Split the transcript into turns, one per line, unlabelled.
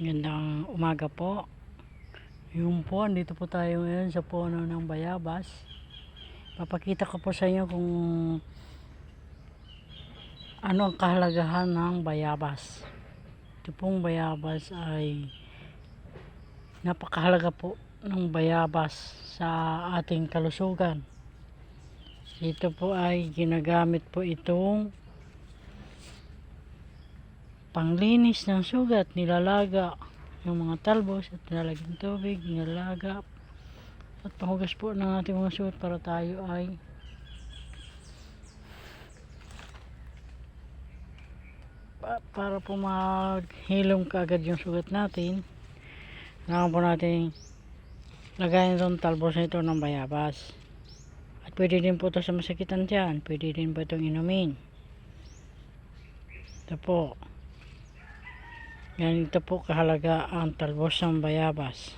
Gandang umaga po. Yung po, andito po tayo ngayon sa puno ng bayabas. Papakita ko po sa inyo kung ano ang kahalagahan ng bayabas. Ito pong bayabas ay napakahalaga po ng bayabas sa ating kalusugan. Ito po ay ginagamit po itong panglinis ng sugat, nilalaga yung mga talbos at nilalagyan tubig, nilalaga at panghugas po ng ating mga sugat para tayo ay para po maghilom kaagad yung sugat natin. Kailangan po natin lagayan itong talbos na ito ng bayabas. At pwede din po ito sa masakitan dyan, pwede din po itong inumin. Ito po, ganito po kahalaga ang talbos ng bayabas.